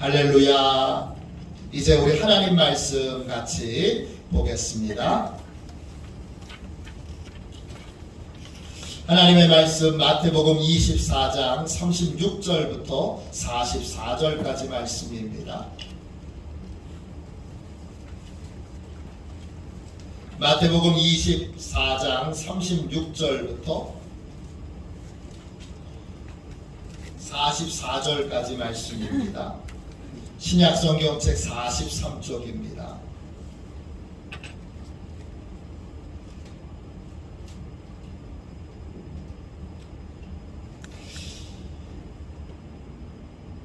할렐루야. 이제 우리 하나님 말씀 같이 보겠습니다. 하나님의 말씀 마태복음 24장 36절부터 44절까지 말씀입니다. 마태복음 24장 36절부터 44절까지 말씀입니다. 신약성경책 43쪽입니다.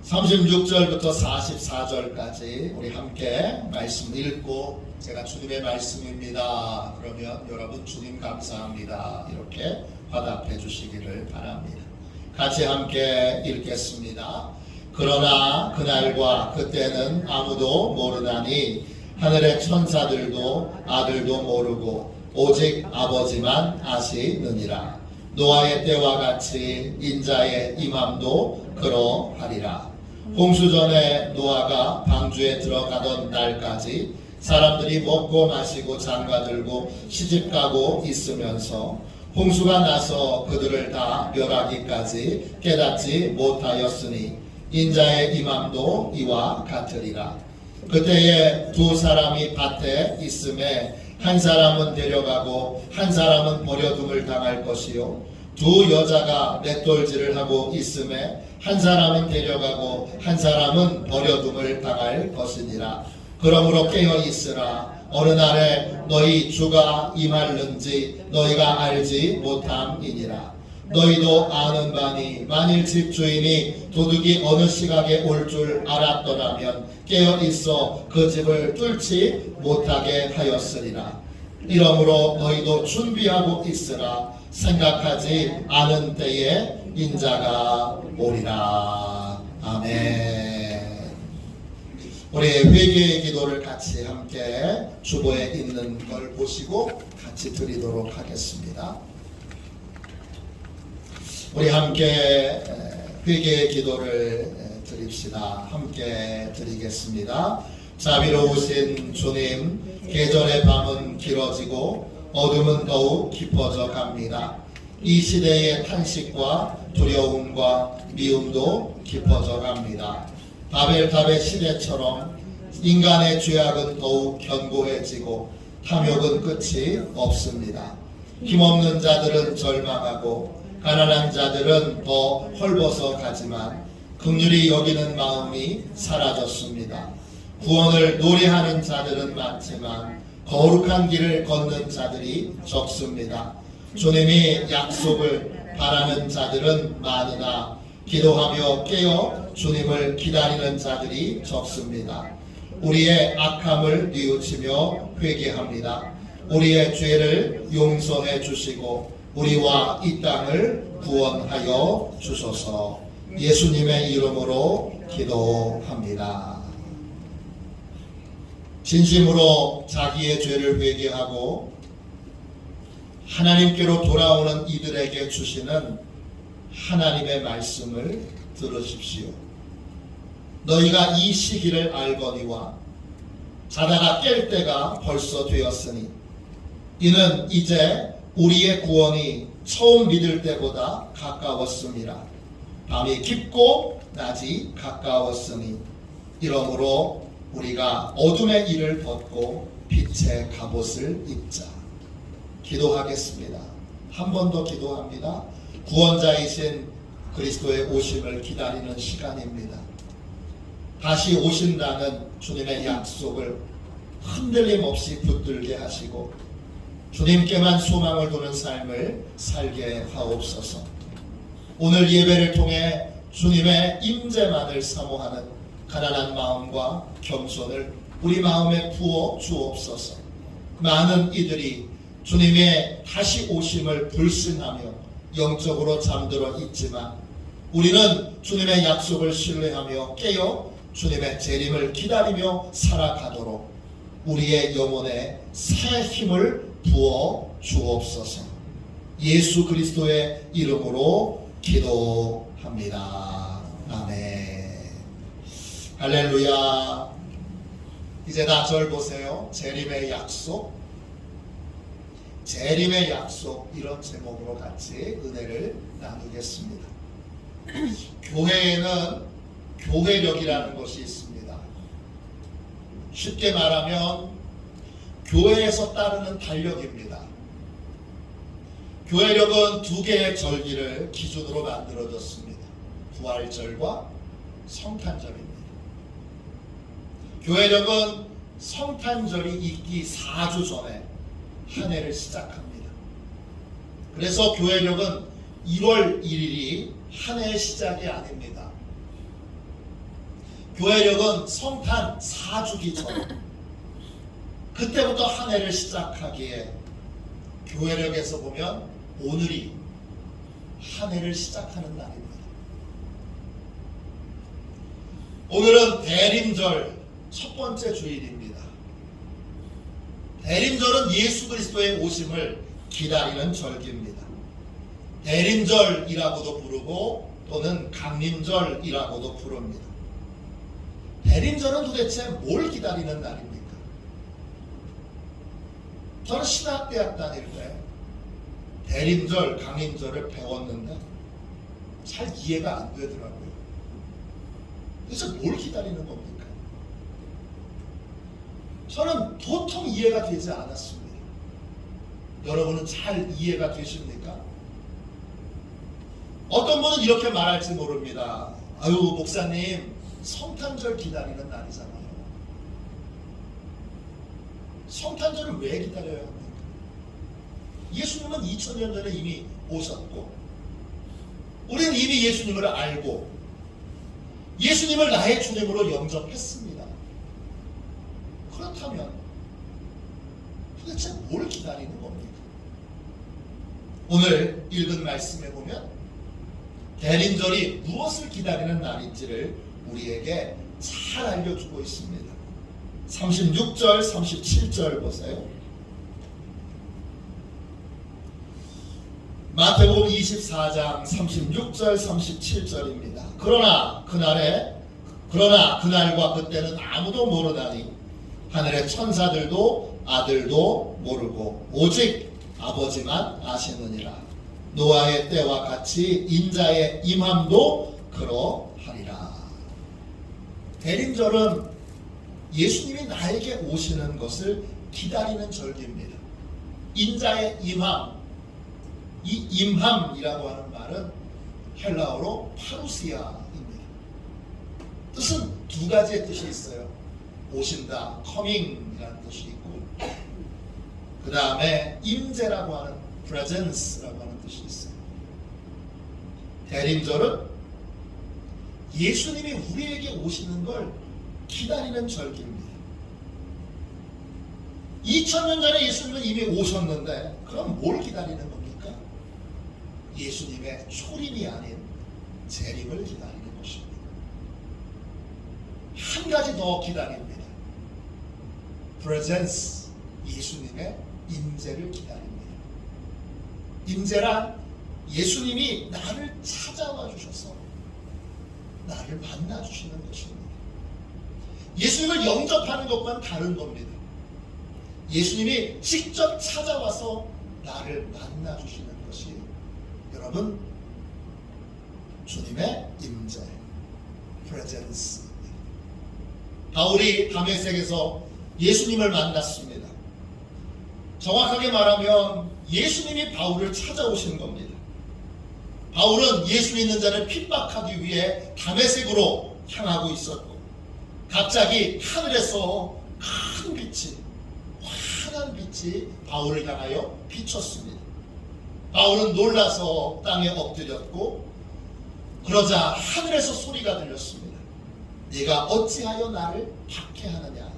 (36절부터) (44절까지) 우리 함께 말씀 읽고 제가 주님의 말씀입니다 그러면 여러분 주님 감사합니다 이렇게 화답해 주시기를 바랍니다. 같이 함께 읽겠습니다. 그러나 그날과 그때는 아무도 모르나니 하늘의 천사들도 아들도 모르고 오직 아버지만 아시느니라. 노아의 때와 같이 인자의 임함도 그러하리라. 홍수 전에 노아가 방주에 들어가던 날까지 사람들이 먹고 마시고 장가들고 시집가고 있으면서 홍수가 나서 그들을 다 멸하기까지 깨닫지 못하였으니 인자의 임함도 이와 같으리라. 그때에 두 사람이 밭에 있음에 한 사람은 데려가고 한 사람은 버려둠을 당할 것이요 두 여자가 맷돌질을 하고 있음에 한 사람은 데려가고 한 사람은 버려둠을 당할 것이니라. 그러므로 깨어 있으라. 어느 날에 너희 주가 임할는지 너희가 알지 못함이니라. 너희도 아는 바니 만일 집주인이 도둑이 어느 시각에 올 줄 알았더라면 깨어 있어 그 집을 뚫지 못하게 하였으리라. 이러므로 너희도 준비하고 있으라. 생각하지 않은 때에 인자가 오리라. 아멘. 우리 회개의 기도를 같이 함께 주보에 있는 걸 보시고 같이 드리도록 하겠습니다. 우리 함께 회개의 기도를 드립시다. 함께 드리겠습니다. 자비로우신 주님, 계절의 밤은 길어지고 어둠은 더욱 깊어져 갑니다. 이 시대의 탄식과 두려움과 미움도 깊어져 갑니다. 바벨탑의 시대처럼 인간의 죄악은 더욱 견고해지고 탐욕은 끝이 없습니다. 힘없는 자들은 절망하고 가난한 자들은 더 헐벗어 가지만 긍휼히 여기는 마음이 사라졌습니다. 구원을 노래하는 자들은 많지만 거룩한 길을 걷는 자들이 적습니다. 주님이 약속을 바라는 자들은 많으나 기도하며 깨어 주님을 기다리는 자들이 적습니다. 우리의 악함을 뉘우치며 회개합니다. 우리의 죄를 용서해 주시고 우리와 이 땅을 구원하여 주소서. 예수님의 이름으로 기도합니다. 진심으로 자기의 죄를 회개하고 하나님께로 돌아오는 이들에게 주시는 하나님의 말씀을 들으십시오. 너희가 이 시기를 알거니와 자다가 깰 때가 벌써 되었으니 이는 이제 우리의 구원이 처음 믿을 때보다 가까웠습니다. 밤이 깊고 낮이 가까웠으니 이러므로 우리가 어둠의 일을 벗고 빛의 갑옷을 입자. 기도하겠습니다. 한 번 더 기도합니다. 구원자이신 그리스도의 오심을 기다리는 시간입니다. 다시 오신다는 주님의 약속을 흔들림 없이 붙들게 하시고 주님께만 소망을 두는 삶을 살게 하옵소서. 오늘 예배를 통해 주님의 임재만을 사모하는 가난한 마음과 겸손을 우리 마음에 부어 주옵소서. 많은 이들이 주님의 다시 오심을 불신하며 영적으로 잠들어 있지만 우리는 주님의 약속을 신뢰하며 깨어 주님의 재림을 기다리며 살아가도록 우리의 영혼에 새 힘을 부어 주옵소서. 예수 그리스도의 이름으로 기도합니다. 아멘. 할렐루야. 이제 다 절 보세요. 재림의 약속. 재림의 약속, 이런 제목으로 같이 은혜를 나누겠습니다. 교회에는 교회력이라는 것이 있습니다. 쉽게 말하면 교회에서 따르는 달력입니다. 교회력은 두 개의 절기를 기준으로 만들어졌습니다. 부활절과 성탄절입니다. 교회력은 성탄절이 있기 4주 전에 한 해를 시작합니다. 그래서 교회력은 1월 1일이 한 해의 시작이 아닙니다. 교회력은 성탄 4주기 전, 그때부터 한 해를 시작하기에 교회력에서 보면 오늘이 한 해를 시작하는 날입니다. 오늘은 대림절 첫 번째 주일입니다. 대림절은 예수 그리스도의 오심을 기다리는 절기입니다. 대림절이라고도 부르고 또는 강림절이라고도 부릅니다. 대림절은 도대체 뭘 기다리는 날입니까? 저는 신학대학 다닐 때 대림절, 강림절을 배웠는데 잘 이해가 안 되더라고요. 그래서 뭘 기다리는 겁니까? 저는 도통 이해가 되지 않았습니다. 여러분은 잘 이해가 되십니까? 어떤 분은 이렇게 말할지 모릅니다. 아유, 목사님, 성탄절 기다리는 날이잖아요. 성탄절을 왜 기다려야 합니까? 예수님은 2000년 전에 이미 오셨고, 우리는 이미 예수님을 알고 예수님을 나의 주님으로 영접했습니다. 그렇다면 도대체 뭘 기다리는 겁니까? 오늘 읽은 말씀에 보면 대림절이 무엇을 기다리는 날인지를 우리에게 잘 알려주고 있습니다. 36절, 37절 보세요. 마태복음 24장 36절, 37절입니다. 그러나 그날과 그때는 아무도 모르나니 하늘의 천사들도 아들도 모르고 오직 아버지만 아시느니라. 노아의 때와 같이 인자의 임함도 그러하리라. 대림절은 예수님이 나에게 오시는 것을 기다리는 절기입니다. 인자의 임함, 이 임함이라고 하는 말은 헬라어로 파루시아입니다. 뜻은 두 가지의 뜻이 있어요. 오신다, coming이라는 뜻이 있고, 그 다음에 임재라고 하는 presence라고 하는 뜻이 있어요. 대림절은 예수님이 우리에게 오시는 걸 기다리는 절기입니다. 2000년 전에 예수님은 이미 오셨는데 그럼 뭘 기다리는 겁니까? 예수님의 초림이 아닌 재림을 기다리는 것입니다. 한 가지 더 기다립니다. presence, 예수님의 임재를 기다립니다. 임재란 예수님이 나를 찾아와 주셔서 나를 만나 주시는 것입니다. 예수님을 영접하는 것과는 다른 겁니다. 예수님이 직접 찾아와서 나를 만나 주시는 것이 여러분 주님의 임재, presence. 바울이 다메섹에서 예수님을 만났습니다. 정확하게 말하면 예수님이 바울을 찾아오신 겁니다. 바울은 예수 믿는 자를 핍박하기 위해 다메섹으로 향하고 있었고, 갑자기 하늘에서 큰 빛이, 환한 빛이 바울을 향하여 비쳤습니다. 바울은 놀라서 땅에 엎드렸고, 그러자 하늘에서 소리가 들렸습니다. 네가 어찌하여 나를 박해하느냐?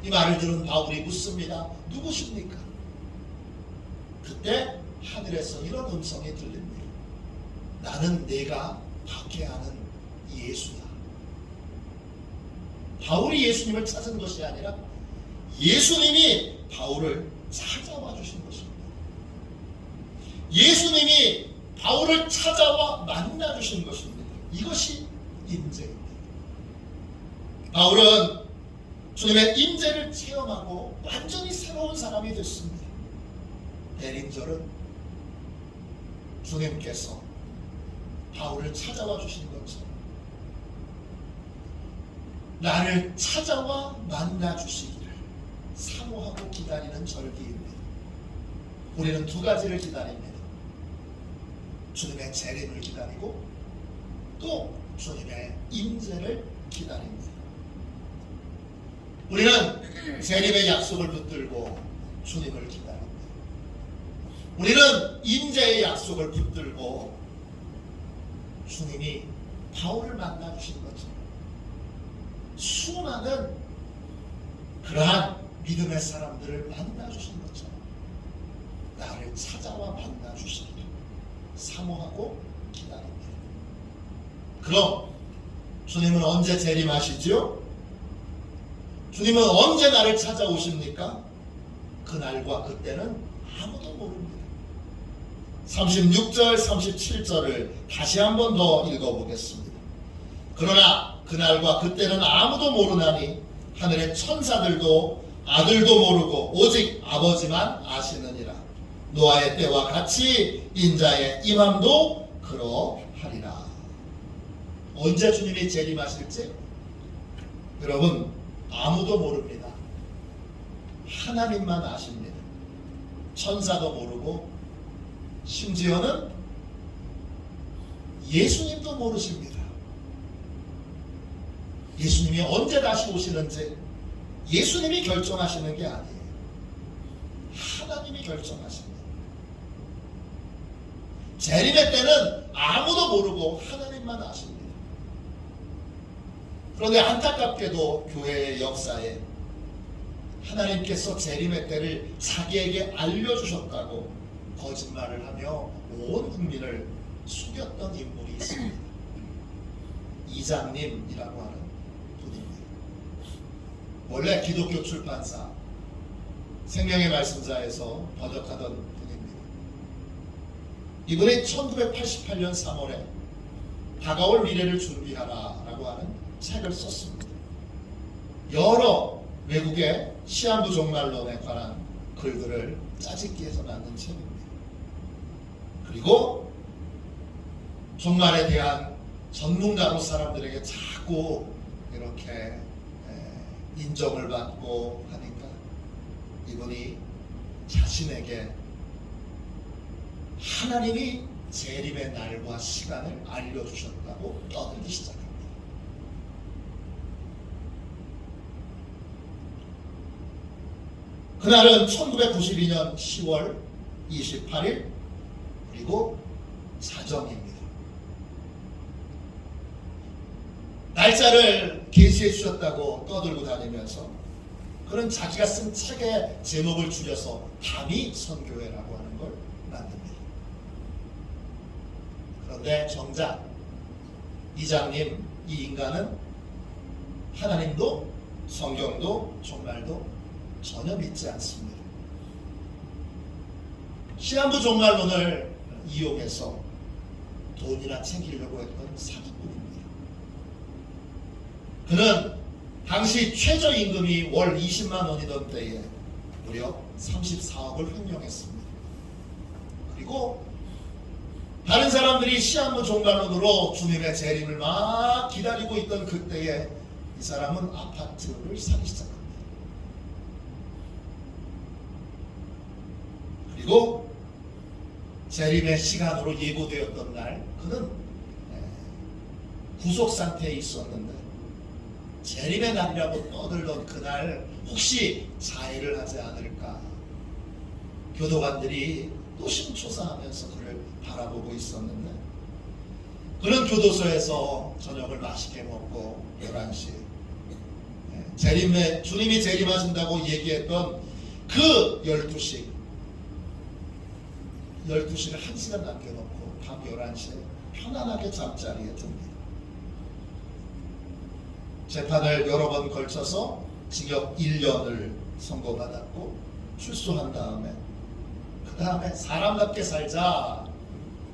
이 말을 들은 바울이 묻습니다. 누구십니까? 그때 하늘에서 이런 음성이 들립니다. 나는 네가 박해하는 예수다. 바울이 예수님을 찾은 것이 아니라 예수님이 바울을 찾아와 주신 것입니다. 예수님이 바울을 찾아와 만나 주신 것입니다. 이것이 임재입니다. 바울은 주님의 임재를 체험하고 완전히 새로운 사람이 됐습니다. 대림절은 주님께서 바울을 찾아와 주신 것처럼 나를 찾아와 만나 주시기를 사모하고 기다리는 절기입니다. 우리는 두 가지를 기다립니다. 주님의 재림을 기다리고 또 주님의 임재를 기다립니다. 우리는 재림의 약속을 붙들고 주님을 기다립니다. 우리는 임재의 약속을 붙들고 주님이 바울을 만나 주신 것처럼 수많은 그러한 믿음의 사람들을 만나 주신 것처럼 나를 찾아와 만나 주시기를 사모하고 기다립니다. 그럼 주님은 언제 재림하시지요? 주님은 언제 나를 찾아오십니까? 그날과 그때는 아무도 모릅니다. 36절 37절을 다시 한번 더 읽어보겠습니다. 그러나 그날과 그때는 아무도 모르나니 하늘의 천사들도 아들도 모르고 오직 아버지만 아시느니라. 노아의 때와 같이 인자의 임함도 그러하리라. 언제 주님이 재림하실지 여러분 아무도 모릅니다. 하나님만 아십니다. 천사도 모르고 심지어는 예수님도 모르십니다. 예수님이 언제 다시 오시는지 예수님이 결정하시는 게 아니에요. 하나님이 결정하십니다. 재림의 때는 아무도 모르고 하나님만 아십니다. 그런데 안타깝게도 교회의 역사에 하나님께서 재림의 때를 자기에게 알려주셨다고 거짓말을 하며 온 국민을 속였던 인물이 있습니다. 이장님이라고 하는 분입니다. 원래 기독교 출판사 생명의 말씀자에서 번역하던 분입니다. 이분이 1988년 3월에 다가올 미래를 준비하라 라고 하는 책을 썼습니다. 여러 외국의 시한부 종말론에 관한 글들을 짜집기해서 만든 책입니다. 그리고 종말에 대한 전문가로 사람들에게 자꾸 이렇게 인정을 받고 하니까 이분이 자신에게 하나님이 재림의 날과 시간을 알려주셨다고 떠들기 시작합니다. 그날은 1992년 10월 28일 그리고 자정입니다. 날짜를 계시해 주셨다고 떠들고 다니면서 그는 자기가 쓴 책의 제목을 줄여서 담이 선교회라고 하는 걸 만듭니다. 그런데 정작 이장님, 이 인간은 하나님도 성경도 종말도 전혀 믿지 않습니다. 시한부 종말론을 이용해서 돈이나 챙기려고 했던 사기꾼입니다. 그는 당시 최저임금이 월 20만 원이던 때에 무려 34억을 횡령했습니다. 그리고 다른 사람들이 시한부 종말론으로 주님의 재림을 막 기다리고 있던 그때에 이 사람은 아파트를 사기 시작합니다. 그리고 재림의 시간으로 예고되었던 날 그는 구속 상태에 있었는데 재림의 날이라고 떠들던 그날 혹시 자해를 하지 않을까 교도관들이 또 심초사하면서 그를 바라보고 있었는데 그는 교도소에서 저녁을 맛있게 먹고 11시 주님이 재림하신다고 얘기했던 그 12시를 1시간 남겨놓고 밤 11시에 편안하게 잠자리에 듭니다. 재판을 여러 번 걸쳐서 징역 1년을 선고받았고 출소한 다음에 그 다음에 사람답게 살자,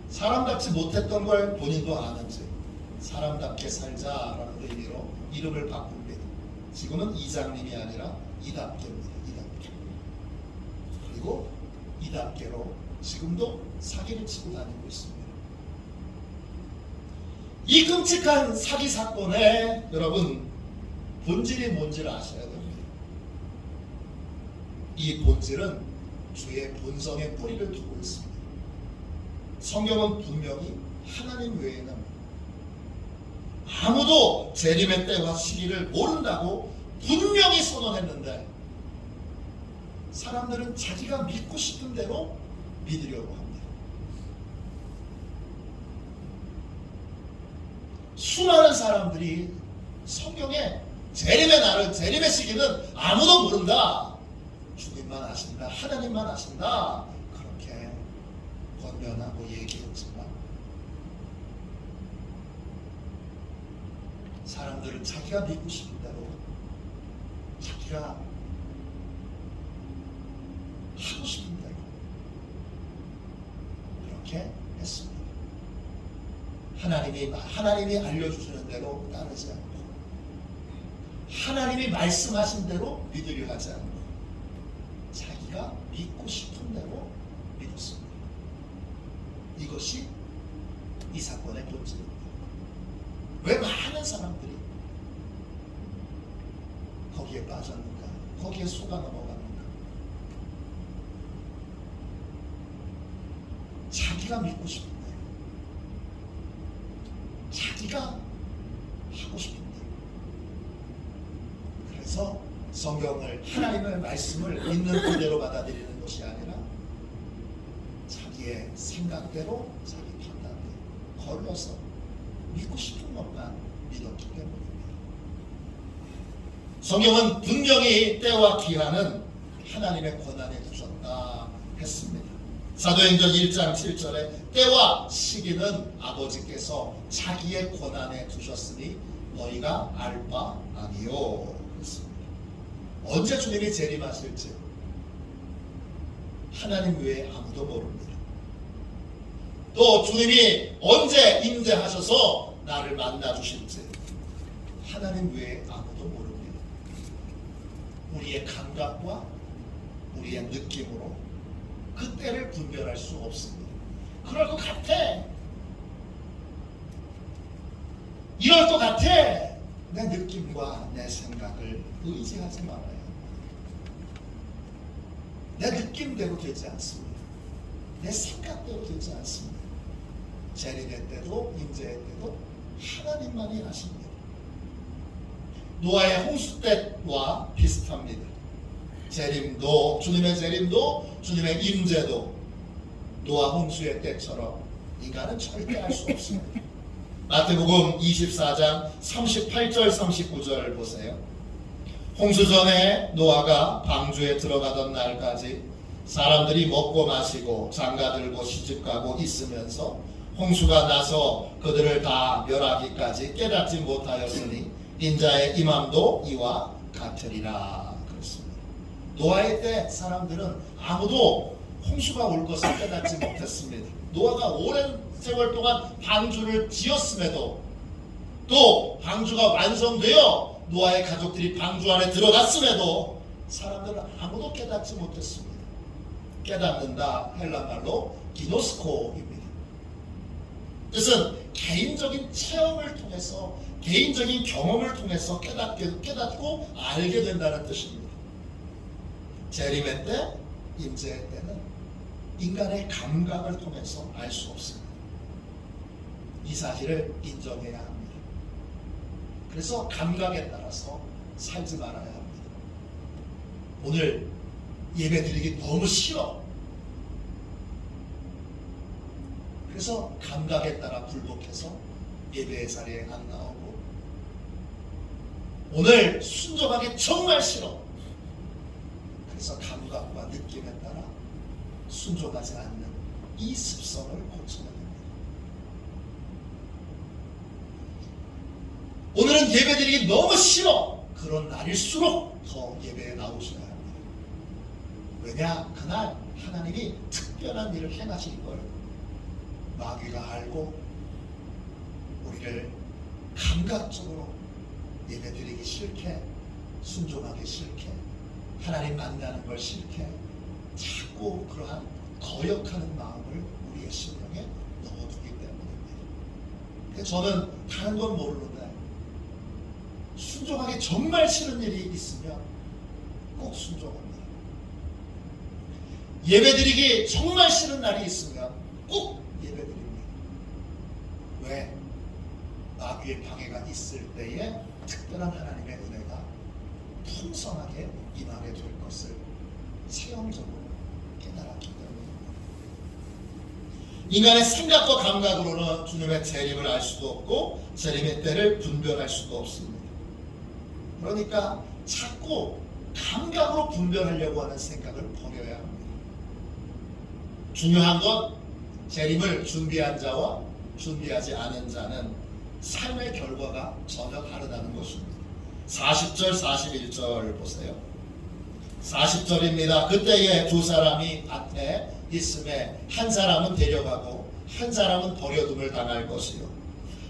사람답지 못했던 걸 본인도 아는지 사람답게 살자라는 의미로 이름을 바꿉니다. 지금은 이장님이 아니라 이답계입니다. 이답계. 그리고 이답계로 지금도 사기를 치고 다니고 있습니다. 이 끔찍한 사기 사건의 여러분 본질이 뭔지를 아셔야 됩니다. 이 본질은 주의 본성의 뿌리를 두고 있습니다. 성경은 분명히 하나님 외에는 아무도 재림의 때와 시기를 모른다고 분명히 선언했는데 사람들은 자기가 믿고 싶은 대로 믿으려고 합니다. 수많은 사람들이 성경에 재림의 날을, 재림의 시기는 아무도 모른다, 주님만 아신다, 하나님만 아신다, 그렇게 권면하고 얘기했지만 사람들은 자기가 믿고 싶은 대로, 자기가 하고 싶은 대로 그렇게 했습니다. 하나님이 알려주시는 대로 따르지 않고, 하나님이 말씀하신 대로 믿으려 하지 않고, 자기가 믿고 싶은 대로 믿었습니다. 이것이 이 사건의 본질입니다. 왜 많은 사람들이 거기에 빠졌는가? 거기에 속아 넘어갔는가? 자기가 믿고 싶은 대로, 자기가 하고 싶은 대로. 그래서 성경을, 하나님의 말씀을 있는 그대로 받아들이는 것이 아니라 자기의 생각대로, 자기 판단대로 걸러서 믿고 싶은 것만 믿었기 때문입니다. 성경은 분명히 때와 기한은 하나님의 권한에 두셨다 했습니다. 사도행전 1장 7절에 때와 시기는 아버지께서 자기의 권한에 두셨으니 너희가 알 바 아니요 했습니다. 언제 주님이 재림하실지 하나님 외에 아무도 모릅니다. 또 주님이 언제 임재하셔서 나를 만나주실지 하나님 외에 아무도 모릅니다. 우리의 감각과 우리의 느낌으로 그 때를 분별할 수 없습니다. 그럴 것 같아, 이럴 것 같아, 내 느낌과 내 생각을 의지하지 말아야 합니다. 내 느낌대로 되지 않습니다. 내 생각대로 되지 않습니다. 재림의 때도 임재의 때도 하나님만이 아십니다. 노아의 홍수 때와 비슷합니다. 재림도, 주님의 재림도, 주님의 임재도 노아 홍수의 때처럼 인간은 절대 알 수 없습니다. 마태복음 24장 38절 39절 보세요. 홍수 전에 노아가 방주에 들어가던 날까지 사람들이 먹고 마시고 장가들고 시집가고 있으면서 홍수가 나서 그들을 다 멸하기까지 깨닫지 못하였으니 인자의 임함도 이와 같으리라 그랬습니다. 노아의 때 사람들은 아무도 홍수가 올 것을 깨닫지 못했습니다. 노아가 오랜 세월 동안 방주를 지었음에도, 또 방주가 완성되어 노아의 가족들이 방주 안에 들어갔음에도 사람들은 아무도 깨닫지 못했습니다. 깨닫는다, 헬라말로 기노스코입니다. 뜻은 개인적인 체험을 통해서, 개인적인 경험을 통해서 깨닫고 알게 된다는 뜻입니다. 재림의 때, 임재의 때는 인간의 감각을 통해서 알 수 없습니다. 이 사실을 인정해야 합니다. 그래서 감각에 따라서 살지 말아야 합니다. 오늘 예배 드리기 너무 싫어. 그래서 감각에 따라 굴복해서 예배의 자리에 안 나오고, 오늘 순종하기 정말 싫어. 그래서 감각과 느낌에 따라 순종하지 않는 이 습성을 고쳐야 됩니다. 오늘은 예배드리기 너무 싫어. 그런 날일수록 더 예배에 나오셔야 합니다. 왜냐? 그날 하나님이 특별한 일을 행하실 걸 마귀가 알고 우리를 감각적으로 예배드리기 싫게 순종하기 싫게, 하나님 만나는 걸 싫게 자꾸 그러한 거역하는 마음을 우리의 심령에 넣어두기 때문입니다. 그래서 저는 다른 건 모르는데 순종하기 정말 싫은 일이 있으면 꼭 순종합니다. 예배드리기 정말 싫은 날이 있으면 꼭 예배드립니다. 왜? 마귀의 방해가 있을 때에 특별한 하나님의 은혜가 풍성하게 임하게 될 것을 체험적으로 깨달았기 때문입니다. 인간의 생각과 감각으로는 주님의 재림을 알 수도 없고 재림의 때를 분별할 수도 없습니다. 그러니까 자꾸 감각으로 분별하려고 하는 생각을 버려야 합니다. 중요한 건 재림을 준비한 자와 준비하지 않은 자는 삶의 결과가 전혀 다르다는 것입니다. 40절 41절 보세요. 40절입니다. 그때에 두 사람이 밭에 있음에 한 사람은 데려가고 한 사람은 버려둠을 당할 것이요,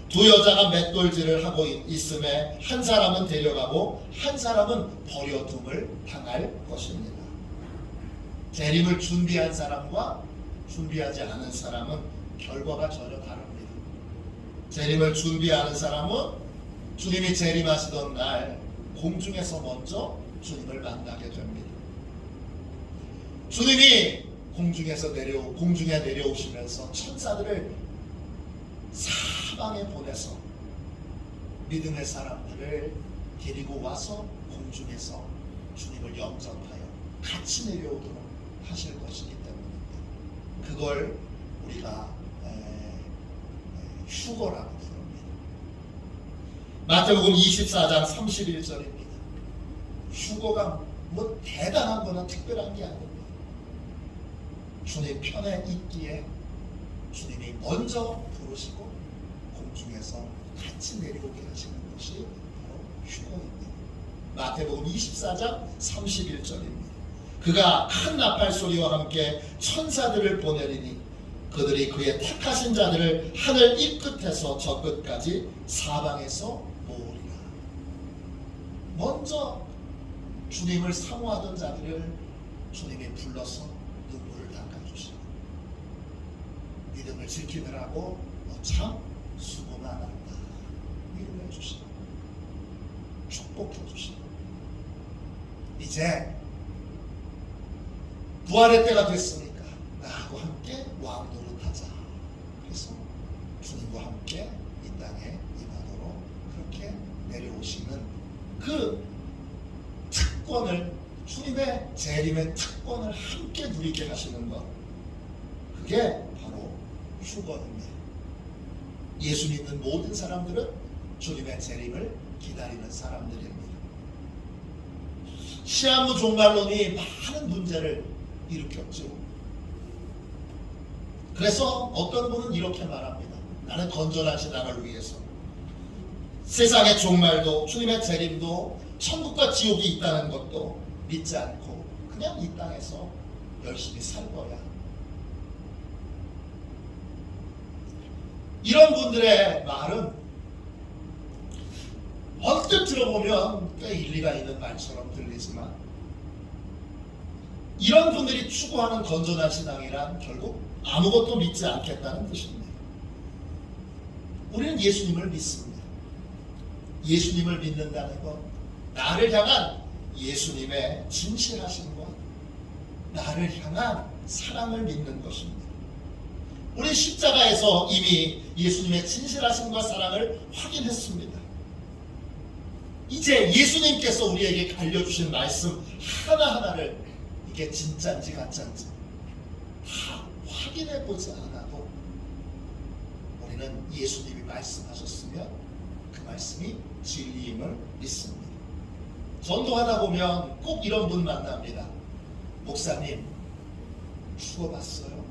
두 여자가 맷돌질을 하고 있음에 한 사람은 데려가고 한 사람은 버려둠을 당할 것입니다. 재림을 준비한 사람과 준비하지 않은 사람은 결과가 전혀 다릅니다. 재림을 준비하는 사람은 주님이 재림하시던 날 공중에서 먼저 주님을 만나게 됩니다. 주님이 공중에 내려오시면서 천사들을 사방에 보내서 믿음의 사람들을 데리고 와서 공중에서 주님을 영접하여 같이 내려오도록 하실 것이기 때문입니다. 그걸 우리가 휴거라고 부릅니다. 마태복음 24장 31절입니다. 휴거가 뭐 대단한 거나 특별한 게 아닙니다. 주님 편에 있기에 주님이 먼저 부르시고 공중에서 같이 내려오게 하시는 것이 바로 휴거입니다. 마태복음 24장 31절입니다. 그가 큰 나팔 소리와 함께 천사들을 보내리니 그들이 그의 택하신 자들을 하늘 이 끝에서 저 끝까지 사방에서 모으리라. 먼저 주님을 사모하던 자들을 주님이 불러서 눈물을 닦아주시고 믿음을 지키느라고 참 수고 많았다 위로해 주시고 축복해 주시고 이제 부활의 때가 됐으니까 나하고 함께 왕 노릇하자. 그래서 주님과 함께 이 땅에 임하도록 그렇게 내려오시는 그 특권을, 주님의 재림의 특권을 함께 누리게 하시는 것, 그게 바로 휴거입니다. 예수 믿는 모든 사람들은 주님의 재림을 기다리는 사람들입니다. 시한부 종말론이 많은 문제를 일으켰죠. 그래서 어떤 분은 이렇게 말합니다. 나는 건전한 신앙을 위해서 세상의 종말도 주님의 재림도 천국과 지옥이 있다는 것도 믿지 않고 그냥 이 땅에서 열심히 살 거야. 이런 분들의 말은 언뜻 들어보면 꽤 일리가 있는 말처럼 들리지만 이런 분들이 추구하는 건전한 신앙이란 결국 아무것도 믿지 않겠다는 뜻입니다. 우리는 예수님을 믿습니다. 예수님을 믿는다는 것, 나를 향한 예수님의 진실하심과 나를 향한 사랑을 믿는 것입니다. 우리 십자가에서 이미 예수님의 진실하심과 사랑을 확인했습니다. 이제 예수님께서 우리에게 알려주신 말씀 하나하나를 이게 진짜인지 가짜인지 다 확인해보지 않아도 우리는 예수님이 말씀하셨으면 그 말씀이 진리임을 믿습니다. 전도하다 보면 꼭 이런 분 만납니다. 목사님, 죽어봤어요?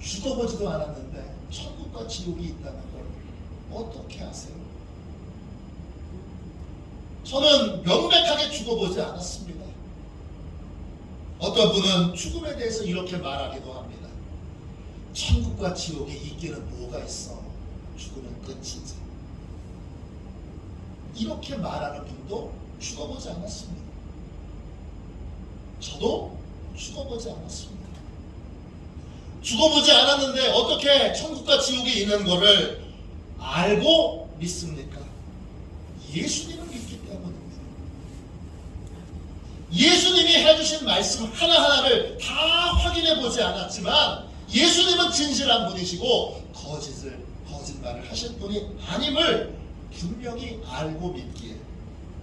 죽어보지도 않았는데 천국과 지옥이 있다는 걸 어떻게 아세요? 저는 명백하게 죽어보지 않았습니다. 어떤 분은 죽음에 대해서 이렇게 말하기도 합니다. 천국과 지옥에 있기는 뭐가 있어? 죽으면 끝이지. 이렇게 말하는 분도 죽어보지 않았습니다. 저도 죽어보지 않았습니다. 죽어보지 않았는데 어떻게 천국과 지옥이 있는 것을 알고 믿습니까? 예수님을 믿기 때문입니다. 예수님이 해주신 말씀 하나하나를 다 확인해 보지 않았지만 예수님은 진실한 분이시고 거짓말을 하실 분이 아님을 분명히 알고 믿기에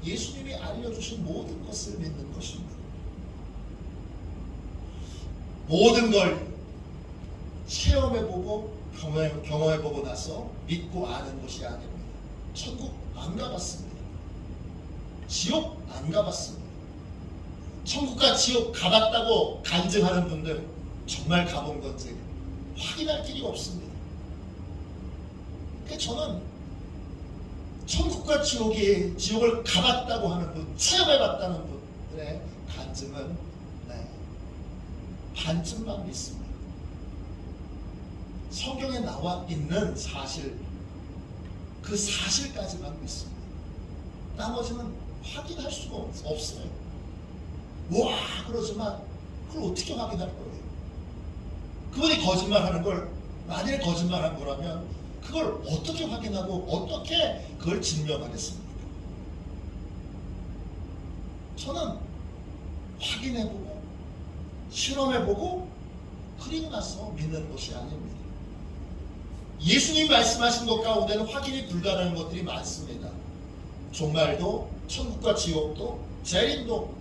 예수님이 알려주신 모든 것을 믿는 것입니다. 모든 걸 체험해보고 경험해보고 나서 믿고 아는 것이 아닙니다. 천국 안 가봤습니다. 지옥 안 가봤습니다. 천국과 지옥 가봤다고 간증하는 분들 정말 가본 건지 확인할 길이 없습니다. 그래서 저는 천국과 지옥을 가봤다고 하는 분, 체험해봤다는 분들의 간증은 반쯤만 믿습니다. 성경에 나와 있는 사실, 그 사실까지만 믿습니다. 나머지는 확인할 수가 없어요. 와 그러지만 그걸 어떻게 확인할 거예요? 그분이 거짓말하는 걸 만일 거짓말한 거라면 그걸 어떻게 확인하고 어떻게 그걸 증명하겠습니까? 저는 확인해보고 실험해보고 그리고 나서 믿는 것이 아닙니다. 예수님이 말씀하신 것 가운데는 확인이 불가능한 것들이 많습니다. 종말도 천국과 지옥도 재림도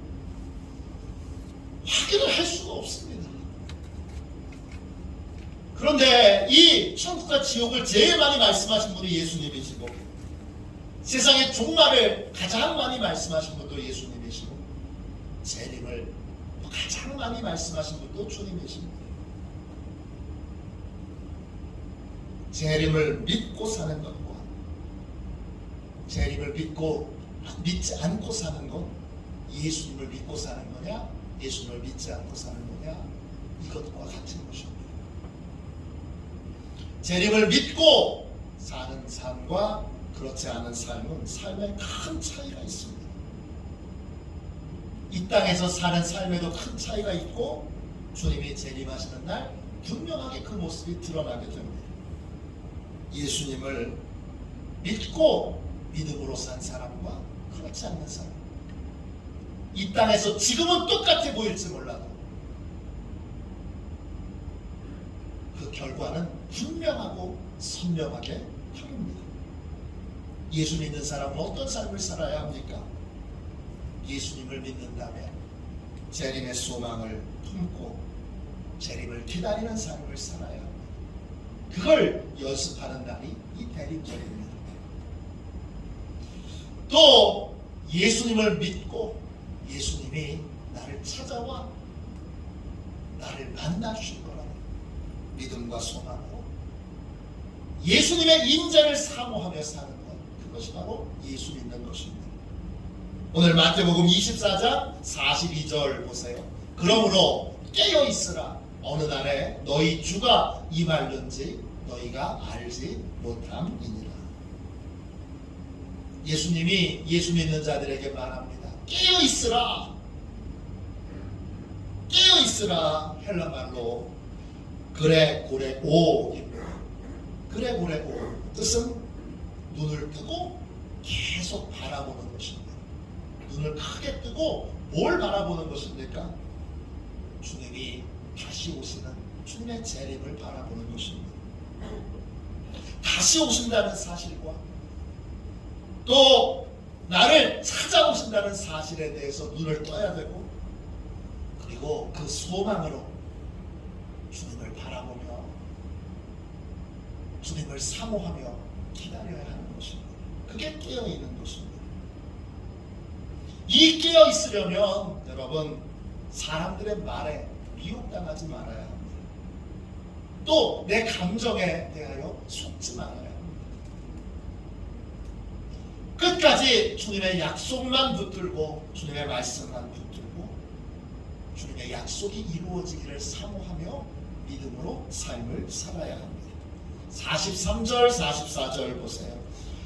확인을 할 수가 없습니다. 그런데 이 천국과 지옥을 제일 많이 말씀하신 분이 예수님이시고 세상의 종말을 가장 많이 말씀하신 분도 예수님이시고 재림을 가장 많이 말씀하신 분도 주님이십니다. 재림을 믿고 사는 것과 재림을 믿지 않고 사는 것, 예수님을 믿고 사는 거냐 예수님을 믿지 않고 사는 거냐 이것과 같은 것입니다. 재림을 믿고 사는 삶과 그렇지 않은 삶은 삶에 큰 차이가 있습니다. 이 땅에서 사는 삶에도 큰 차이가 있고 주님이 재림하시는 날 분명하게 그 모습이 드러나게 됩니다. 예수님을 믿고 믿음으로 산 사람과 그렇지 않는 사람, 이 땅에서 지금은 똑같아 보일지 몰라도 그 결과는 분명하고 선명하게 다릅니다. 예수 믿는 사람은 어떤 삶을 살아야 합니까? 예수님을 믿는다면 재림의 소망을 품고 재림을 기다리는 삶을 살아야 합니다. 그걸 연습하는 날이 이 대림절입니다. 또 예수님을 믿고 예수님이 나를 찾아와 나를 만나 주실 거라는 믿음과 소망으로 예수님의 인자를 사모하며 사는 것, 그것이 바로 예수 믿는 것입니다. 오늘 마태복음 24장 42절 보세요. 그러므로 깨어 있으라. 어느 날에 너희 주가 임할는지 너희가 알지 못함이니라. 예수님이 예수 믿는 자들에게 말합니다. 깨어 있으라. 깨어 있으라. 헬라말로 그레고레오입니다. 그레고레오 뜻은 눈을 뜨고 계속 바라보는 것입니다. 눈을 크게 뜨고 뭘 바라보는 것입니까? 주님이 다시 오시는 주님의 재림을 바라보는 것입니다. 다시 오신다는 사실과 또 나를 찾아오신다는 사실에 대해서 눈을 떠야 되고 그리고 그 소망으로 주님을 바라보며 주님을 사모하며 기다려야 하는 것입니다. 그게 깨어있는 것입니다. 이 깨어있으려면 여러분 사람들의 말에 미혹당하지 말아야 합니다. 또 내 감정에 대하여 속지 말아야 합니다. 끝까지 주님의 약속만 붙들고 주님의 말씀만 붙들고 주님의 약속이 이루어지기를 사모하며 믿음으로 삶을 살아야 합니다. 43절 44절 보세요.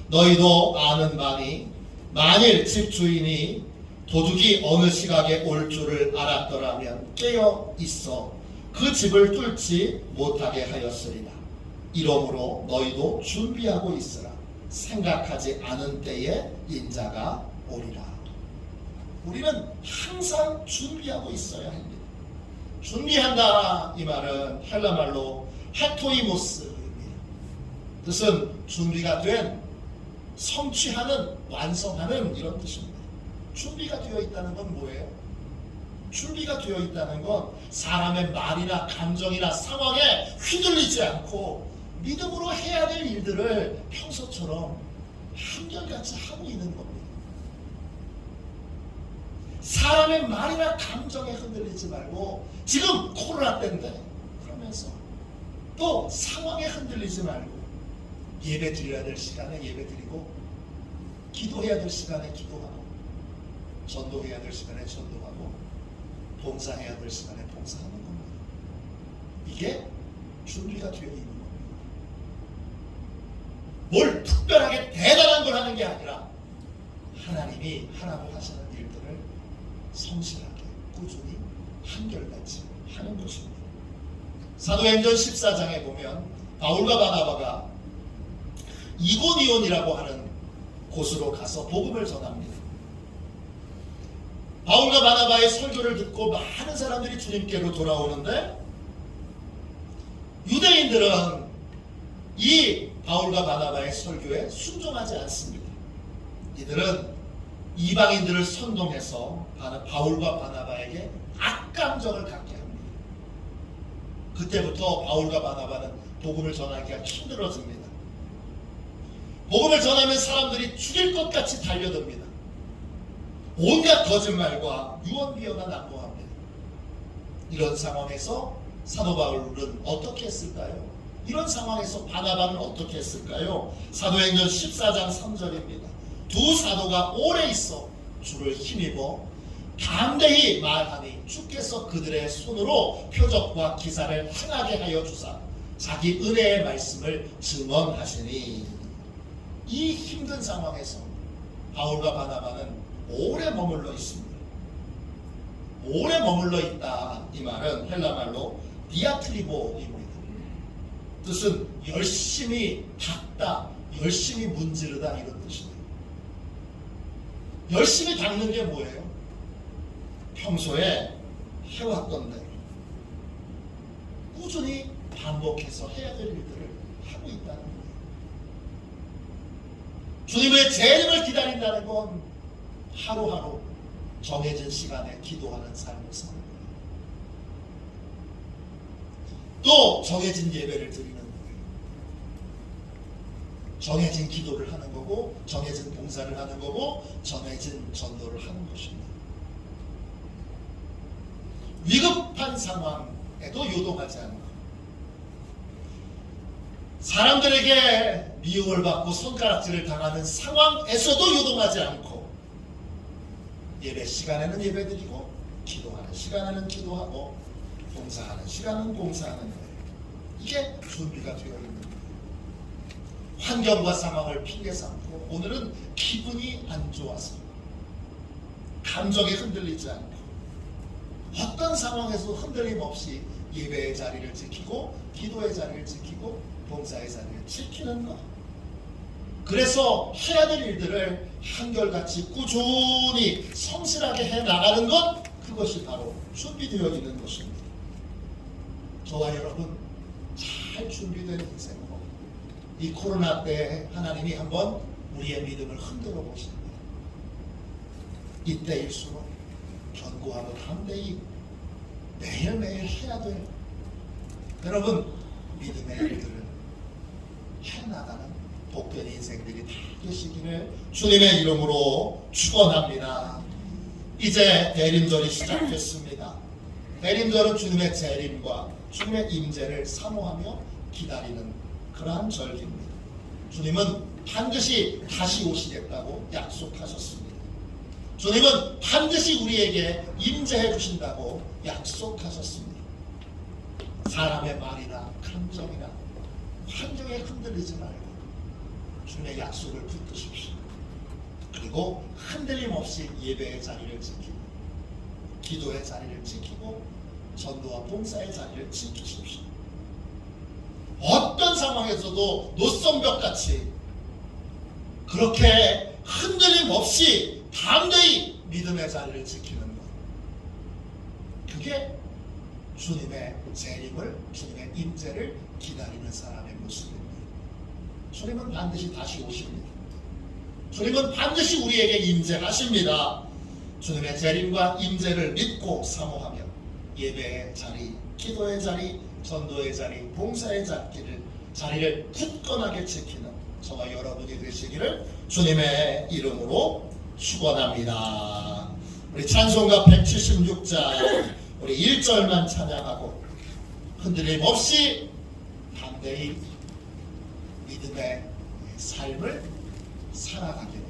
너희도 아는 바니 만일 집 주인이 도둑이 어느 시각에 올 줄을 알았더라면 깨어 있어 그 집을 뚫지 못하게 하였으리라. 이러므로 너희도 준비하고 있으라. 생각하지 않은 때에 인자가 오리라. 우리는 항상 준비하고 있어야 합니다. 준비한다 이 말은 헬라 말로 헤토이모스입니다. 뜻은 준비가 된, 성취하는, 완성하는 이런 뜻입니다. 준비가 되어 있다는 건 뭐예요? 준비가 되어 있다는 건 사람의 말이나 감정이나 상황에 휘둘리지 않고 믿음으로 해야 될 일들을 평소처럼 한결같이 하고 있는 겁니다. 사람의 말이나 감정에 흔들리지 말고 지금 코로나 때인데 그러면서 또 상황에 흔들리지 말고 예배 드려야 될 시간에 예배 드리고 기도해야 될 시간에 기도하고 전도해야 될 시간에 전도하고 봉사해야 될 시간에 봉사하는 겁니다. 이게 준비가 되어 있는 겁니다. 뭘 특별하게 대단한 걸 하는 게 아니라 하나님이 하라고 하시는 일들을 성실하게 꾸준히 한결같이 하는 것입니다. 사도행전 14장에 보면 바울과 바나바가 이고니온이라고 하는 곳으로 가서 복음을 전합니다. 바울과 바나바의 설교를 듣고 많은 사람들이 주님께로 돌아오는데 유대인들은 이 바울과 바나바의 설교에 순종하지 않습니다. 이들은 이방인들을 선동해서 바울과 바나바에게 악감정을 갖게 합니다. 그때부터 바울과 바나바는 복음을 전하기가 힘들어집니다. 복음을 전하면 사람들이 죽일 것 같이 달려듭니다. 온갖 거짓말과 유언비어가 난무합니다. 이런 상황에서 사도 바울은 어떻게 했을까요? 이런 상황에서 바나바는 어떻게 했을까요? 사도행전 14장 3절입니다. 두 사도가 오래 있어 주를 힘입어 담대히 말하니 주께서 그들의 손으로 표적과 기사를 행하게 하여 주사 자기 은혜의 말씀을 증언하시니. 이 힘든 상황에서 바울과 바나바는 오래 머물러 있습니다. 오래 머물러 있다 이 말은 헬라 말로 디아트리보입니다. 뜻은 열심히 닦다, 열심히 문지르다 이런 뜻입니다. 열심히 닦는 게 뭐예요? 평소에 해왔던 대로 꾸준히 반복해서 해야 될 일들을 하고 있다는 거예요. 주님의 재림을 기다린다는 건 하루하루 정해진 시간에 기도하는 삶을 사는 거예요. 또 정해진 예배를 드리는 거예요. 정해진 기도를 하는 거고 정해진 봉사를 하는 거고 정해진 전도를 하는 것입니다. 위급한 상황에도 요동하지 않고 사람들에게 미움을 받고 손가락질을 당하는 상황에서도 요동하지 않고 예배 시간에는 예배드리고 기도하는 시간에는 기도하고 봉사하는 시간은 봉사하는 거예요. 이게 준비가 되어 있는 거예요. 환경과 상황을 핑계 삼고 오늘은 기분이 안 좋아서 감정에 흔들리지 않고 어떤 상황에서도 흔들림 없이 예배의 자리를 지키고 기도의 자리를 지키고 봉사의 자리를 지키는 것. 그래서 해야 될 일들을 한결같이 꾸준히 성실하게 해나가는 것, 그것이 바로 준비되어 있는 것입니다. 저와 여러분 잘 준비된 인생으로 이 코로나 때 하나님이 한번 우리의 믿음을 흔들어 보십니다. 이때일수록 견고하고 담대히 매일매일 해야 될 여러분 믿음의 일들을 해나가는 복된 인생들이 다 되시기를 주님의 이름으로 축원합니다. 이제 대림절이 시작됐습니다. 대림절은 주님의 재림과 주님의 임재를 사모하며 기다리는 그러한 절기입니다. 주님은 반드시 다시 오시겠다고 약속하셨습니다. 주님은 반드시 우리에게 임재해 주신다고 약속하셨습니다. 사람의 말이나 감정이나 환경에 흔들리지 말고 주님의 약속을 붙드십시오. 그리고 흔들림 없이 예배의 자리를 지키고 기도의 자리를 지키고 전도와 봉사의 자리를 지키십시오. 어떤 상황에서도 노선벽같이 그렇게 흔들림 없이 담대히 믿음의 자리를 지키는 것, 그게 주님의 재림을, 주님의 임재를 기다리는 사람의 모습입니다. 주님은 반드시 다시 오십니다. 주님은 반드시 우리에게 임재하십니다. 주님의 재림과 임재를 믿고 사모하며 예배의 자리, 기도의 자리, 전도의 자리, 봉사의 자리를 굳건하게 지키는 저와 여러분이 되시기를 주님의 이름으로 축원합니다. 우리 찬송가 176장 우리 1절만 찬양하고 흔들림 없이 담대히 믿음의 삶을 살아가기로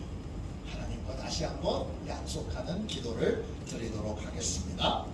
하나님과 다시 한번 약속하는 기도를 드리도록 하겠습니다.